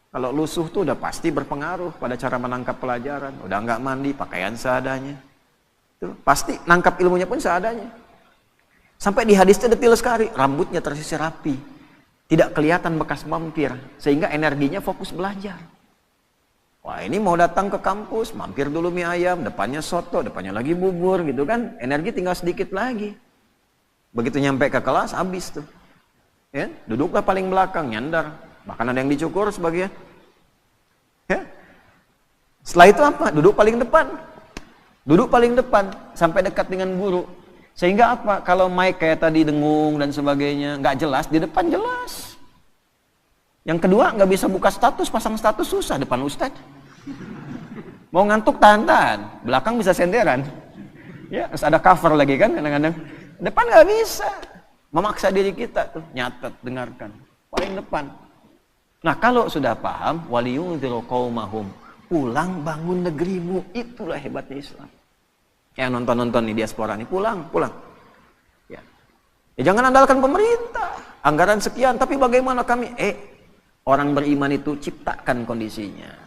Kalau lusuh tuh udah pasti berpengaruh pada cara menangkap pelajaran. Udah nggak mandi, pakaian seadanya. Tuh, pasti nangkap ilmunya pun seadanya. Sampai di hadisnya detail sekali. Rambutnya tersisir rapi. Tidak kelihatan bekas mampir. Sehingga energinya fokus belajar. Wah, ini mau datang ke kampus, mampir dulu mie ayam, depannya soto, depannya lagi bubur gitu kan. Energi tinggal sedikit lagi. Begitu nyampe ke kelas, habis tuh. Ya, duduklah paling belakang, nyandar. Bahkan ada yang dicukur sebagian. Ya. Setelah itu apa? Duduk paling depan. Duduk paling depan, sampai dekat dengan guru. Sehingga apa? Kalau mic kayak tadi dengung dan sebagainya, nggak jelas, di depan jelas. Yang kedua, nggak bisa buka status, pasang status susah depan ustadz. Mau ngantuk tahan-tahan, belakang bisa senderan. Ya, terus ada cover lagi kan kadang-kadang. Depan nggak bisa, memaksa diri kita tuh nyatet, dengarkan paling depan. Nah, kalau sudah paham, waliyunziru qaumahum, pulang bangun negerimu, itulah hebatnya Islam. Yang nonton-nonton nih diaspora nih, pulang. Ya, jangan andalkan pemerintah, anggaran sekian, tapi bagaimana kami? Orang beriman itu ciptakan kondisinya.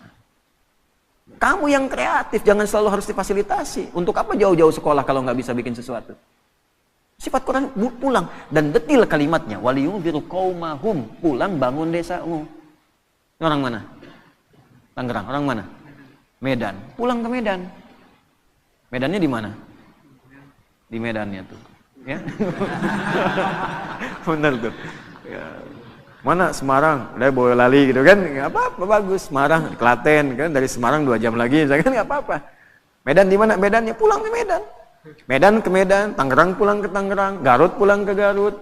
Kamu yang kreatif, jangan selalu harus difasilitasi. Untuk apa jauh-jauh sekolah kalau nggak bisa bikin sesuatu? Sifat Quran pulang dan detil kalimatnya. Waliyunziru qaumahum, pulang bangun desamu. Orang mana? Tangerang. Orang mana? Medan. Pulang ke Medan. Medannya di mana? Di Medannya tuh. Ya. Benar tuh. Ya. Mana Semarang? Udah Boyolali gitu kan? Nggak apa-apa, bagus. Semarang, Klaten kan, dari Semarang 2 jam lagi, kan nggak apa-apa. Medan di mana? Medannya pulang ke Medan. Medan ke Medan, Tangerang pulang ke Tangerang, Garut pulang ke Garut,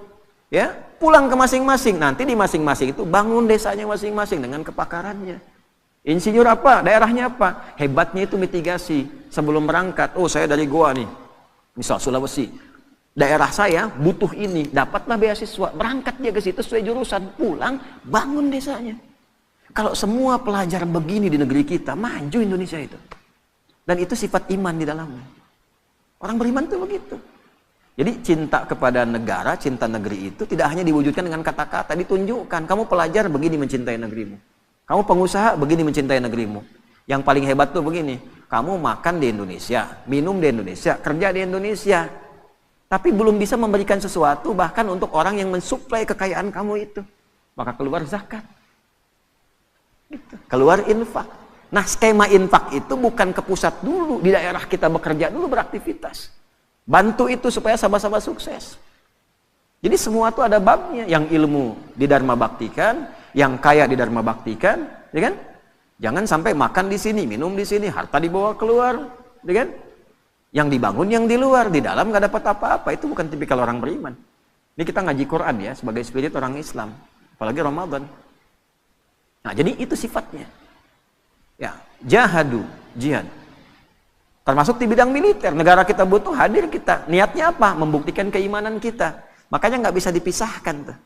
ya pulang ke masing-masing. Nanti di masing-masing itu bangun desanya masing-masing dengan kepakarannya. Insinyur apa? Daerahnya apa? Hebatnya itu mitigasi. Sebelum berangkat, oh saya dari Goa nih, misal Sulawesi, daerah saya butuh ini, dapatlah beasiswa, berangkat dia ke situ sesuai jurusan, pulang bangun desanya. Kalau semua pelajar begini di negeri kita, maju Indonesia itu. Dan itu sifat iman di dalamnya. Orang beriman itu begitu. Jadi cinta kepada negara, cinta negeri itu tidak hanya diwujudkan dengan kata-kata, ditunjukkan. Kamu pelajar begini mencintai negerimu. Kamu pengusaha begini mencintai negerimu. Yang paling hebat tuh begini. kamu makan di Indonesia, minum di Indonesia, kerja di Indonesia, tapi belum bisa memberikan sesuatu bahkan untuk orang yang mensuplai kekayaan kamu itu, maka keluar zakat. Gitu. Keluar infak. Nah, skema infak itu bukan ke pusat dulu, di daerah kita bekerja dulu, beraktivitas. Bantu itu supaya sama-sama sukses. Jadi semua itu ada babnya, yang ilmu di Dharma Baktikan, yang kaya di Dharma Baktikan, ya kan? Jangan sampai makan di sini, minum di sini, harta dibawa keluar, ya kan? Yang dibangun yang di luar, di dalam nggak dapat apa-apa. Itu bukan tipikal orang beriman. Ini kita ngaji Quran ya, sebagai spirit orang Islam, apalagi Ramadan. Nah, jadi itu sifatnya. Ya, jahadu, jihad. Termasuk di bidang militer, negara kita butuh, hadir kita. Niatnya apa? Membuktikan keimanan kita. Makanya nggak bisa dipisahkan tuh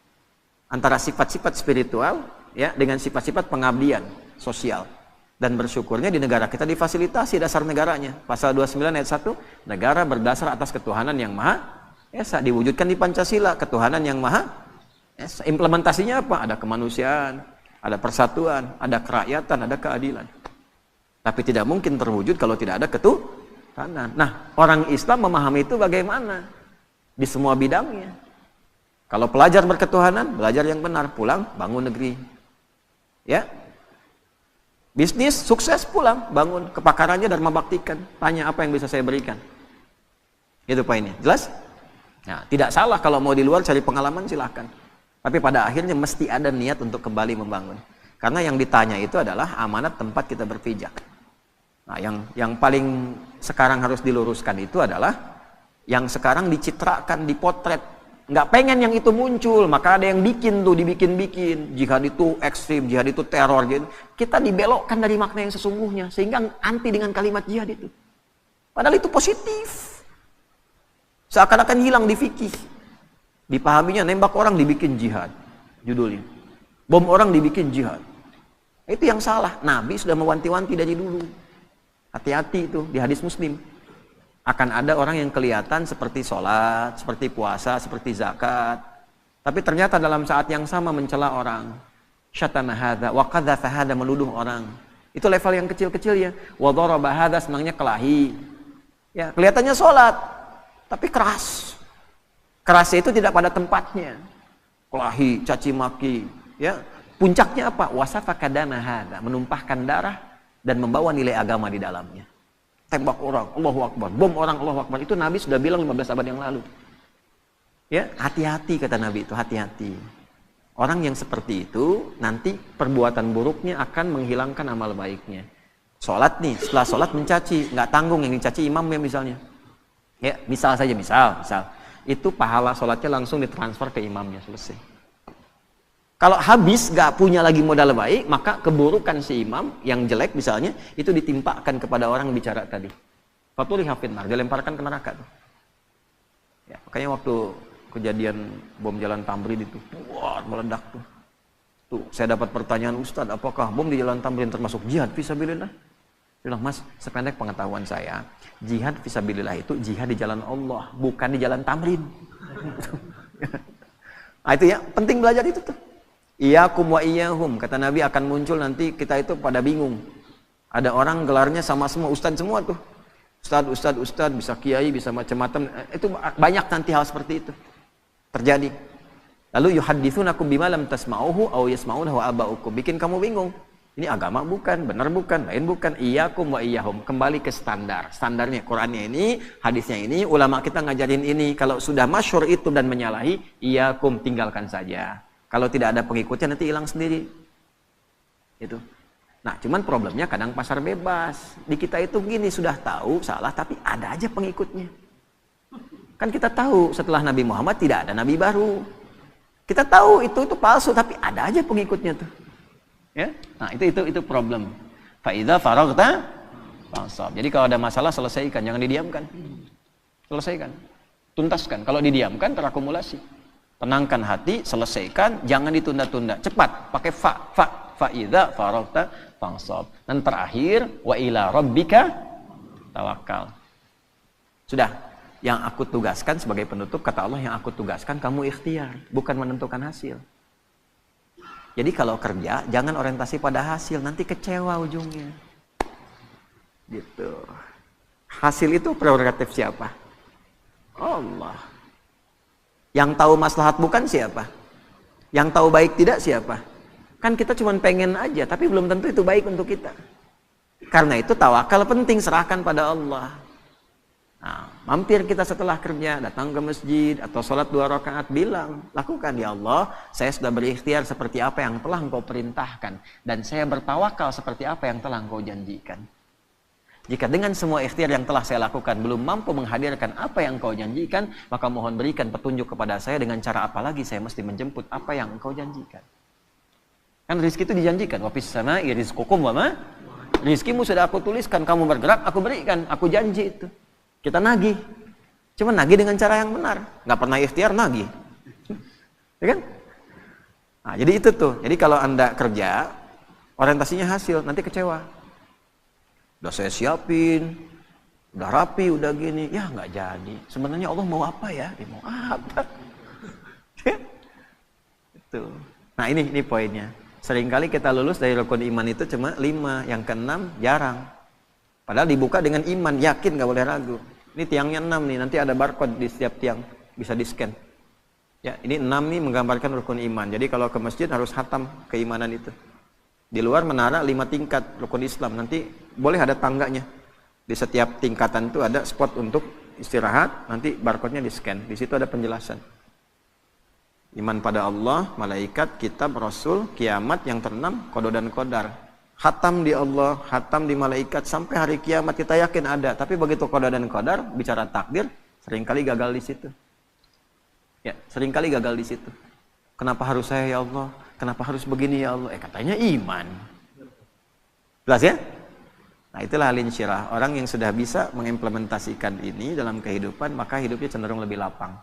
antara sifat-sifat spiritual ya dengan sifat-sifat pengabdian sosial. Dan bersyukurnya di negara kita difasilitasi dasar negaranya. Pasal 29 ayat 1, negara berdasar atas ketuhanan yang maha esa, diwujudkan di Pancasila, ketuhanan yang maha esa. Implementasinya apa? Ada kemanusiaan, ada persatuan, ada kerakyatan, ada keadilan. Tapi tidak mungkin terwujud kalau tidak ada ketuhanan. Nah, orang Islam memahami itu bagaimana? Di semua bidangnya. Kalau pelajar berketuhanan, belajar yang benar, pulang, bangun negeri. Ya. Bisnis, sukses, pulang, bangun. Kepakarannya Dharma Baktikan. Tanya apa yang bisa saya berikan. Itu poinnya. Jelas? Nah, tidak salah kalau mau di luar cari pengalaman, silahkan. Tapi pada akhirnya mesti ada niat untuk kembali membangun. Karena yang ditanya itu adalah amanat tempat kita berpijak. Nah, yang paling sekarang harus diluruskan itu adalah yang sekarang dicitrakan, dipotret. Nggak pengen yang itu muncul, maka ada yang bikin tuh, dibikin-bikin. Jihad itu ekstrim, jihad itu teror gitu. Kita dibelokkan dari makna yang sesungguhnya, sehingga anti dengan kalimat jihad itu. Padahal itu positif. Seakan-akan hilang di fikih. Dipahaminya nembak orang dibikin jihad, judulnya. Bom orang dibikin jihad. Itu yang salah. Nabi sudah mewanti-wanti dari dulu. Hati-hati itu di hadis Muslim. Akan ada orang yang kelihatan seperti sholat, seperti puasa, seperti zakat. Tapi ternyata dalam saat yang sama mencela orang. Syatama hadza wa qadzafa hadza, menuduh orang. Itu level yang kecil-kecil ya. Wa daraba hadza, senangnya kelahi. Ya, kelihatannya sholat, tapi keras. Kerasnya itu tidak pada tempatnya. Kelahi, caci maki, ya. Puncaknya apa? Wasafa kadama hadza, menumpahkan darah dan membawa nilai agama di dalamnya. Tembak orang, Allahu Akbar, bom orang, Allahu Akbar. Itu Nabi sudah bilang 15 abad yang lalu. Ya, hati-hati kata Nabi itu, hati-hati. Orang yang seperti itu nanti perbuatan buruknya akan menghilangkan amal baiknya. Sholat nih, setelah sholat mencaci, nggak tanggung yang dicaci imamnya misalnya. Ya, misal saja, misal. Itu pahala sholatnya langsung ditransfer ke imamnya, selesai. Kalau habis gak punya lagi modal baik, maka keburukan si imam yang jelek misalnya itu ditimpakan kepada orang bicara tadi. Fatuli hafidnar, dilemparkan ke neraka tuh. Ya, makanya waktu kejadian bom Jalan Tamrin itu, wah, meledak tuh. Tuh, saya dapat pertanyaan, Ustadz, apakah bom di Jalan Tamrin termasuk jihad fisabilillah? Bilang, Mas, sependek pengetahuan saya, jihad fisabilillah itu jihad di jalan Allah, bukan di Jalan Tamrin. Nah, itu ya, penting belajar itu tuh. Iyakum wa iyahum, kata Nabi akan muncul nanti kita itu pada bingung. Ada orang gelarnya sama semua, ustadz semua tuh. Ustadz, bisa kiai, bisa macam-macam. Itu banyak nanti hal seperti itu terjadi. Lalu yuhadditsunakum bima lam tasma'uhu aw yasma'unahu aba'ukum. Bikin kamu bingung. Ini agama bukan, benar bukan, lain bukan. Iyakum wa iyahum. Kembali ke standar. Standarnya Qur'annya ini, hadisnya ini, ulama kita ngajarin ini. Kalau sudah masyhur itu dan menyalahi, iyakum, tinggalkan saja. Kalau tidak ada pengikutnya nanti hilang sendiri. Itu. Nah, cuman problemnya kadang pasar bebas. Di kita itu gini, sudah tahu salah tapi ada aja pengikutnya. Kan kita tahu setelah Nabi Muhammad tidak ada nabi baru. Kita tahu itu palsu tapi ada aja pengikutnya tuh. Ya? Nah, itu problem. Fa idza faraghta fansab. Jadi kalau ada masalah selesaikan, jangan didiamkan. Selesaikan. Tuntaskan. Kalau didiamkan terakumulasi. Tenangkan hati, selesaikan, jangan ditunda-tunda. Cepat, pakai fa idza faraghta fansab. Dan terakhir, wa ila rabbika tawakkal. Sudah, yang aku tugaskan sebagai penutup, kata Allah, yang aku tugaskan kamu ikhtiar, bukan menentukan hasil. Jadi kalau kerja, jangan orientasi pada hasil, nanti kecewa ujungnya. Gitu. Hasil itu prerogatif siapa? Allah. Yang tahu maslahat bukan siapa? Yang tahu baik tidak siapa? Kan kita cuma pengen aja, tapi belum tentu itu baik untuk kita. Karena itu tawakal penting, serahkan pada Allah. Nah, mampir kita setelah kerja, datang ke masjid atau sholat 2 rakaat, bilang, lakukan ya Allah, saya sudah berikhtiar seperti apa yang telah Engkau perintahkan, dan saya bertawakal seperti apa yang telah Engkau janjikan. Jika dengan semua ikhtiar yang telah saya lakukan belum mampu menghadirkan apa yang Engkau janjikan, maka mohon berikan petunjuk kepada saya dengan cara apa lagi saya mesti menjemput apa yang Engkau janjikan. Kan rezeki itu dijanjikan, wa fis samaa'i rizqukum wa ma, rizkimu sudah aku tuliskan, kamu bergerak, aku berikan, aku janji itu. Kita nagih, cuma nagih dengan cara yang benar, nggak pernah ikhtiar nagih, ya kan? Nah, jadi itu tuh. Jadi kalau Anda kerja, orientasinya hasil, nanti kecewa. Udah saya siapin, udah rapi, udah gini, ya nggak jadi. Sebenarnya Allah mau apa ya? Dia mau apa? Itu. Nah ini poinnya. Seringkali kita lulus dari rukun iman itu cuma 5, yang ke-6 jarang. Padahal dibuka dengan iman, yakin, nggak boleh ragu. Ini tiangnya 6 nih, nanti ada barcode di setiap tiang, bisa di-scan. Ya, ini 6 nih menggambarkan rukun iman. Jadi kalau ke masjid harus khatam keimanan itu. Di luar menara 5 tingkat rukun Islam, nanti boleh ada tangganya. Di setiap tingkatan itu ada spot untuk istirahat, nanti barcode-nya di-scan. Di situ ada penjelasan. Iman pada Allah, malaikat, kitab, rasul, kiamat, yang ter-6 qada dan qadar. Khatam di Allah, khatam di malaikat, sampai hari kiamat kita yakin ada. Tapi begitu qada dan qadar, bicara takdir, seringkali gagal di situ. Ya, seringkali gagal di situ. Kenapa harus saya ya Allah? Kenapa harus begini ya Allah? Katanya iman. Jelas ya? Nah, itulah al-insyirah. Orang yang sudah bisa mengimplementasikan ini dalam kehidupan, maka hidupnya cenderung lebih lapang.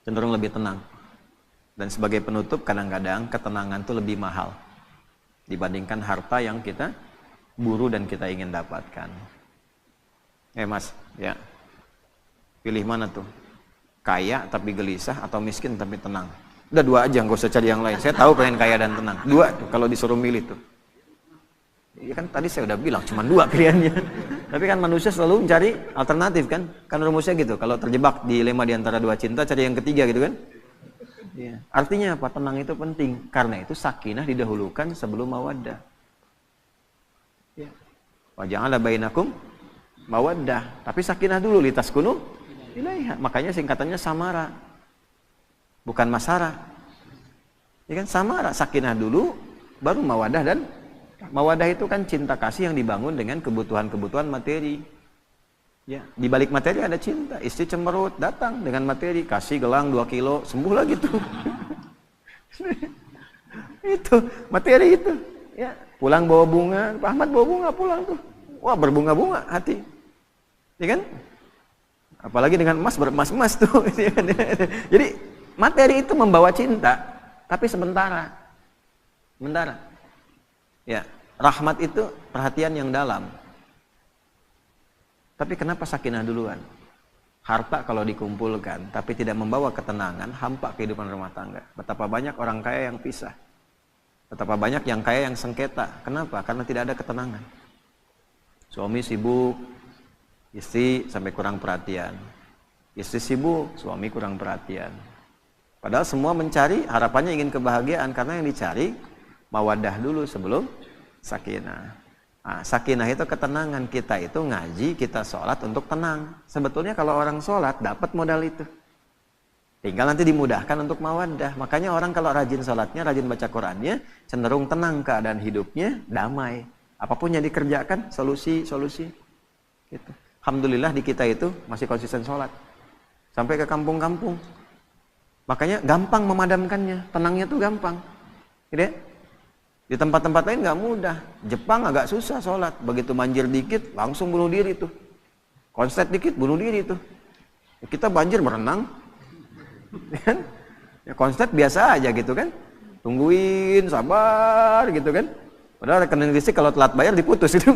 Cenderung lebih tenang. Dan sebagai penutup, kadang-kadang ketenangan itu lebih mahal dibandingkan harta yang kita buru dan kita ingin dapatkan. Mas, ya. Pilih mana tuh? Kaya tapi gelisah atau miskin tapi tenang? Udah 2 aja, nggak usah cari yang lain. Saya tahu pengen kaya dan tenang. 2 tuh kalau disuruh milih tuh. Ya kan tadi saya udah bilang cuma 2 pilihannya. Tapi kan manusia selalu mencari alternatif kan? Kan rumusnya gitu. Kalau terjebak dilema di antara 2 cinta, cari yang ketiga gitu kan? Ya. Artinya apa? Tenang itu penting. Karena itu sakinah didahulukan sebelum mawaddah. Ya. Wa ja'ala bainakum mawaddah. Tapi sakinah dulu, litaskunu ilaiha. Makanya singkatannya samara. Bukan masara. Ya kan, samara, sakinah dulu baru mawaddah. Dan mawaddah itu kan cinta kasih yang dibangun dengan kebutuhan-kebutuhan materi. Ya, di balik materi ada cinta. Istri cemberut, datang dengan materi, kasih gelang 2 kilo, sembuh lagi tuh. Itu materi itu. Ya, pulang bawa bunga, Pak Ahmad bawa bunga pulang tuh. Wah, berbunga-bunga hati. Ya kan? Apalagi dengan emas, beremas-emas tuh. Jadi materi itu membawa cinta, tapi sementara. Sementara. Ya, rahmat itu perhatian yang dalam. Tapi kenapa sakinah duluan? Harta kalau dikumpulkan, tapi tidak membawa ketenangan, hampa kehidupan rumah tangga. Betapa banyak orang kaya yang pisah. Betapa banyak yang kaya yang sengketa. Kenapa? Karena tidak ada ketenangan. Suami sibuk, istri sampai kurang perhatian. Istri sibuk, suami kurang perhatian. Padahal semua mencari, harapannya ingin kebahagiaan. Karena yang dicari, mawaddah dulu sebelum sakinah. Nah, sakinah itu ketenangan. Kita itu ngaji, kita sholat untuk tenang. Sebetulnya kalau orang sholat dapat modal itu, tinggal nanti dimudahkan untuk mawaddah. Makanya orang kalau rajin sholatnya, rajin baca Qurannya, cenderung tenang keadaan hidupnya, damai. Apapun yang dikerjakan, solusi gitu. Alhamdulillah di kita itu masih konsisten sholat sampai ke kampung-kampung. Makanya gampang memadamkannya, tenangnya tuh gampang gitu ya. Di tempat-tempat lain nggak mudah. Jepang agak susah sholat. Begitu banjir dikit, langsung bunuh diri tuh. Konslet dikit, bunuh diri tuh. Kita banjir berenang. Ya, konslet biasa aja gitu kan. Tungguin, sabar gitu kan. Padahal rekening listrik kalau telat bayar diputus itu.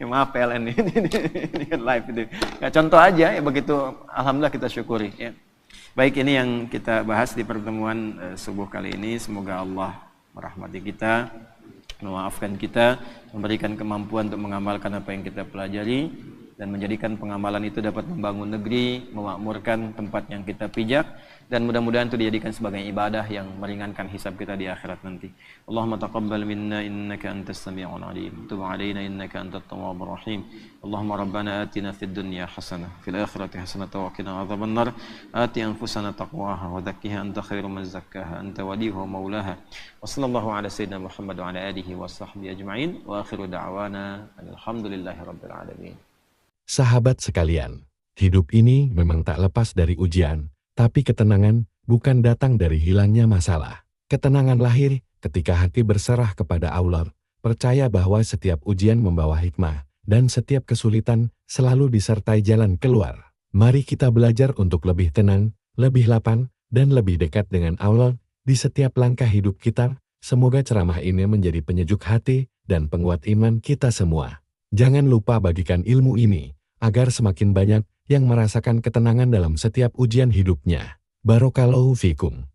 Ya, maaf PLN ini kan live itu. Ya, contoh aja ya, begitu alhamdulillah kita syukuri ya. Baik, ini yang kita bahas di pertemuan subuh kali ini. Semoga Allah merahmati kita, memaafkan kita, memberikan kemampuan untuk mengamalkan apa yang kita pelajari, dan menjadikan pengamalan itu dapat membangun negeri, memakmurkan tempat yang kita pijak, dan mudah-mudahan itu dijadikan sebagai ibadah yang meringankan hisab kita di akhirat nanti. Allahumma taqabbal minna innaka antas sami'ul alim, tub 'alaina innaka antat tawwabur rahim. Allahumma rabbana atina fid dunya hasanah fil akhirati hasanah wa qina adzabannar. Ati anfusana taqwaha wa zakkiha anta khairu man zakkaha anta waliyuha wa maulaha. Wa sallallahu ala sayyidina Muhammad wa ala alihi wa sahbihi ajma'in. Wa akhiru da'wana alhamdulillahi rabbil alamin. Sahabat sekalian, hidup ini memang tak lepas dari ujian, tapi ketenangan bukan datang dari hilangnya masalah. Ketenangan lahir ketika hati berserah kepada Allah, percaya bahwa setiap ujian membawa hikmah, dan setiap kesulitan selalu disertai jalan keluar. Mari kita belajar untuk lebih tenang, lebih lapang, dan lebih dekat dengan Allah di setiap langkah hidup kita. Semoga ceramah ini menjadi penyejuk hati dan penguat iman kita semua. Jangan lupa bagikan ilmu ini, agar semakin banyak yang merasakan ketenangan dalam setiap ujian hidupnya. Barakallahu fikum.